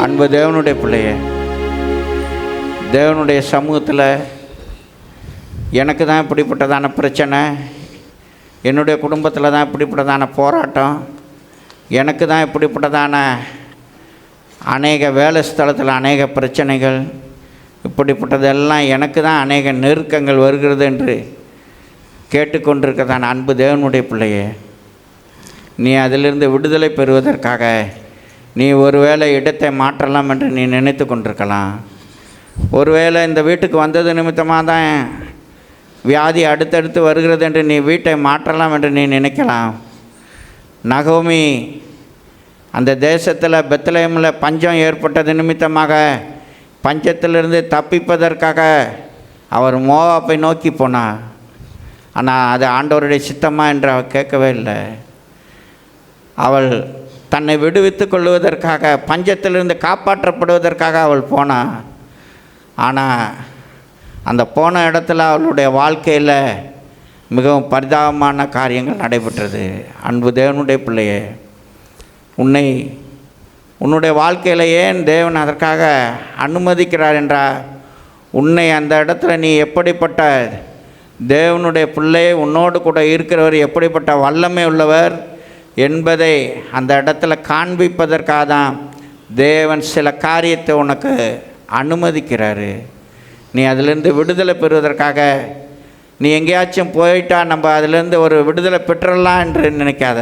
அன்பு தேவனுடைய பிள்ளையே, தேவனுடைய சமூகத்தில் எனக்கு தான் இப்படிப்பட்டதான பிரச்சனை, என்னுடைய குடும்பத்தில் தான் இப்படிப்பட்டதான போராட்டம், எனக்கு தான் இப்படிப்பட்டதான அநேக வேலை ஸ்தலத்தில் அநேக பிரச்சனைகள், இப்படிப்பட்டதெல்லாம் எனக்கு தான் அநேக நெருக்கங்கள் வருகிறது என்று கேட்டுக்கொண்டிருக்கிறதான அன்பு தேவனுடைய பிள்ளையே, நீ அதிலிருந்து விடுதலை பெறுவதற்காக நீ ஒருவேளை இடத்தை மாற்றலாம் என்று நீ நினைத்து கொண்டிருக்கலாம். ஒருவேளை இந்த வீட்டுக்கு வந்தது நிமித்தமாக தான் வியாதி அடுத்தடுத்து வருகிறது என்று நீ வீட்டை மாற்றலாம் என்று நீ நினைக்கலாம். நகோமி அந்த தேசத்தில் பெத்லெஹேமில் பஞ்சம் ஏற்பட்டது நிமித்தமாக பஞ்சத்திலிருந்து தப்பிப்பதற்காக அவர் மோவாப்பை நோக்கி போனார். ஆனால் அது ஆண்டவருடைய சித்தமா என்று அவள் கேட்கவே இல்லை. அவள் தன்னை விடுவித்து கொள்வதற்காக, பஞ்சத்திலிருந்து காப்பாற்றப்படுவதற்காக அவள் போனாள். ஆனால் அந்த போன இடத்துல அவளுடைய வாழ்க்கையில் மிகவும் பரிதாபமான காரியங்கள் நடைபெற்றது. அன்பு தேவனுடைய பிள்ளையே, உன்னுடைய வாழ்க்கையில் ஏன் தேவன் அதற்காக அனுமதிக்கிறார் என்றால், உன்னை அந்த இடத்துல நீ எப்படிப்பட்ட தேவனுடைய பிள்ளை, உன்னோடு கூட இருக்கிறவர் எப்படிப்பட்ட வல்லமை உள்ளவர் என்பதை அந்த இடத்துல காண்பிப்பதற்காக தான் தேவன் சில காரியத்தை உனக்கு அனுமதிக்கிறாரு. நீ அதிலிருந்து விடுதலை பெறுவதற்காக. நீ எங்கேயாச்சும் போயிட்டா நம்ம அதிலிருந்து ஒரு விடுதலை பெற்றலாம் என்று நினைக்காத.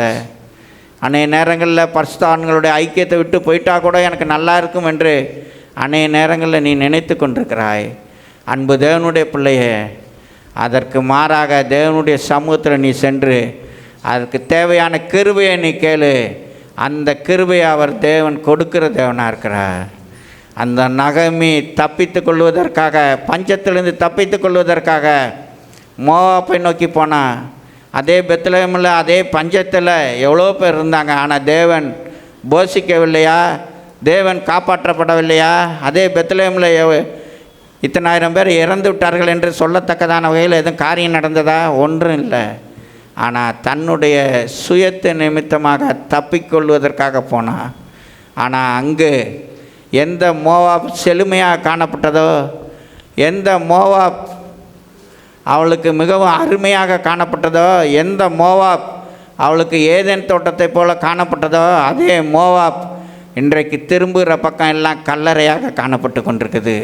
அநேக நேரங்களில் பரிசுத்தவான்களுடைய ஐக்கியத்தை விட்டு போயிட்டா கூட எனக்கு நல்லா இருக்கும் என்று அநேக நேரங்களில் நீ நினைத்து கொண்டிருக்கிறாய். அன்பு தேவனுடைய பிள்ளையே, அதற்கு மாறாக தேவனுடைய சமூகத்தில் நீ சென்று அதற்கு தேவையான கிருபையை நீ கேளு. அந்த கிருபையை அவர் தேவன் கொடுக்கிற தேவனாக இருக்கிறார். அந்த நகமி தப்பித்து கொள்வதற்காக, பஞ்சத்திலிருந்து தப்பித்து கொள்வதற்காக மோவாப்பை நோக்கி போனான். அதே பெத்லெஹேமில் அதே பஞ்சத்தில் எவ்வளோ பேர் இருந்தாங்க. ஆனால் தேவன் போஷிக்கவில்லையா? தேவன் காப்பாற்றப்படவில்லையா? அதே பெத்லெஹேமில் இத்தனாயிரம் பேர் இறந்து விட்டார்கள் என்று சொல்லத்தக்கதான வகையில் எதுவும் காரியம் நடந்ததா? ஒன்றும் இல்லை. ஆனால் தன்னுடைய சுயத்தை நிமித்தமாக தப்பிக்கொள்வதற்காக போனான். ஆனால் அங்கு எந்த மோவாப் செழுமையாக காணப்பட்டதோ, எந்த மோவாப் அவளுக்கு மிகவும் அருமையாக காணப்பட்டதோ, எந்த மோவாப் அவளுக்கு ஏதேன் தோட்டத்தை போல காணப்பட்டதோ, அதே மோவாப் இன்றைக்கு திரும்புகிற பக்கம் எல்லாம் கல்லறையாக காணப்பட்டு கொண்டிருக்குது.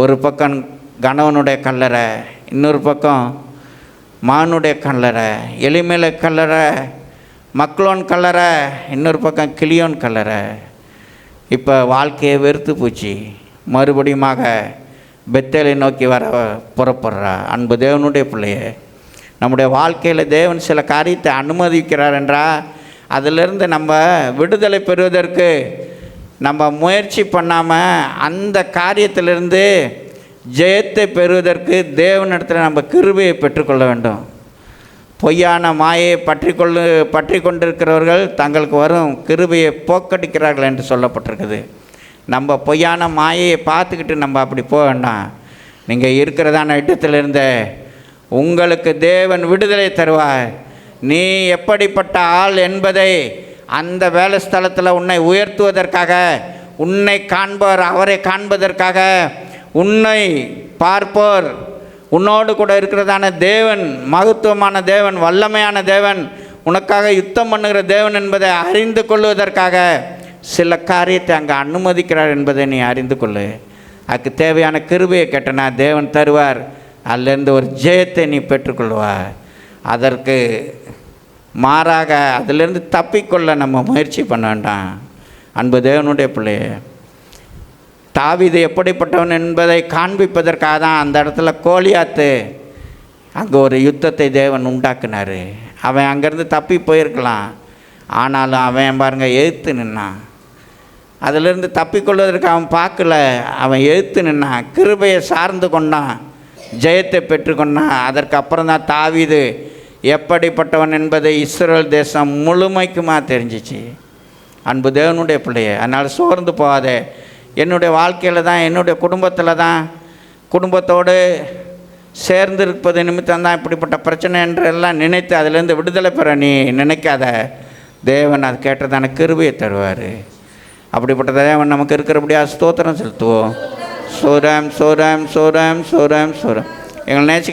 ஒரு பக்கம் கணவனுடைய கல்லறை, இன்னொரு பக்கம் மானுடைய கல்லறை, எளிமையில கல்லறை, மக்லோன் கல்லறை, இன்னொரு பக்கம் கிளியோன் கல்லறை. இப்போ வாழ்க்கையை வெறுத்து போச்சு. மறுபடியுமாக பெத்தேலை நோக்கி வர புறப்படுறா. அன்பு தேவனுடைய பிள்ளையே, நம்முடைய வாழ்க்கையில் தேவன் சில காரியத்தை அனுமதிக்கிறார் என்றால் அதிலிருந்து நம்ம விடுதலை பெறுவதற்கு நம்ம முயற்சி பண்ணாமல் அந்த காரியத்திலிருந்து ஜெயத்தை பெறுவதற்கு தேவனிடத்தில் நம்ம கிருபையை பெற்றுக்கொள்ள வேண்டும். பொய்யான மாயை பற்றி கொண்டிருக்கிறவர்கள் தங்களுக்கு வரும் கிருபையை போக்கடிக்கிறார்கள் என்று சொல்லப்பட்டிருக்குது. நம்ம பொய்யான மாயையை பார்த்துக்கிட்டு நம்ம அப்படி போக வேண்டாம். நீங்கள் இருக்கிறதான இடத்திலிருந்து உங்களுக்கு தேவன் விடுதலை தருவார். நீ எப்படிப்பட்ட ஆள் என்பதை அந்த வேலை ஸ்தலத்தில் உன்னை உயர்த்துவதற்காக, உன்னை காண்பவர் அவரை காண்பதற்காக, உன்னை பார்ப்போர் உன்னோடு கூட இருக்கிறதான தேவன், மகத்துவமான தேவன், வல்லமையான தேவன், உனக்காக யுத்தம் பண்ணுகிற தேவன் என்பதை அறிந்து கொள்வதற்காக சில காரியத்தை அங்கே அனுமதிக்கிறார் என்பதை நீ அறிந்து கொள்ளு. அதுக்கு தேவையான கிருபையை கேட்டனா தேவன் தருவார். அதிலிருந்து ஒரு ஜெயத்தை நீ பெற்றுக்கொள்வார். அதற்கு மாறாக அதிலிருந்து தப்பிக்கொள்ள நம்ம முயற்சி பண்ண வேண்டாம். அன்பு தேவனுடைய பிள்ளையே, தாவீது எப்படிப்பட்டவன் என்பதை காண்பிப்பதற்காக தான் அந்த இடத்துல கோலியாத்து அங்கே ஒரு யுத்தத்தை தேவன் உண்டாக்குனார். அவன் அங்கேருந்து தப்பி போயிருக்கலாம். ஆனாலும் அவன் பாருங்கள் எதிர்த்து நின்னான். அதிலிருந்து தப்பிக்கொள்வதற்கு அவன் பார்க்கல, அவன் எதிர்த்து நின்னான். கிருபையை சார்ந்து கொண்டான், ஜெயத்தை பெற்றுக்கொண்டான். அதற்கு அப்புறம் தான் தாவீது எப்படிப்பட்டவன் என்பதை இஸ்ரவேல் தேசம் முழுமைக்குமா தெரிஞ்சிச்சு. அன்பு தேவனுடைய பிள்ளையே, அதனால் சோர்ந்து போகாதே. என்னுடைய வாழ்க்கையில் தான், என்னுடைய குடும்பத்தில் தான், குடும்பத்தோடு சேர்ந்திருப்பது நிமித்தம் தான் இப்படிப்பட்ட பிரச்சனை என்றெல்லாம் நினைத்து அதிலேருந்து விடுதலை பெற நீ நினைக்காத. தேவன் அது கேட்டதான கிருபையை தருவார். அப்படிப்பட்ட தேவன் நமக்கு இருக்கிறபடியா ஸ்தோத்திரம் செலுத்துவோம். சோரம் சோரம் சோரம் சோரம் சோரம். எங்களை நேசி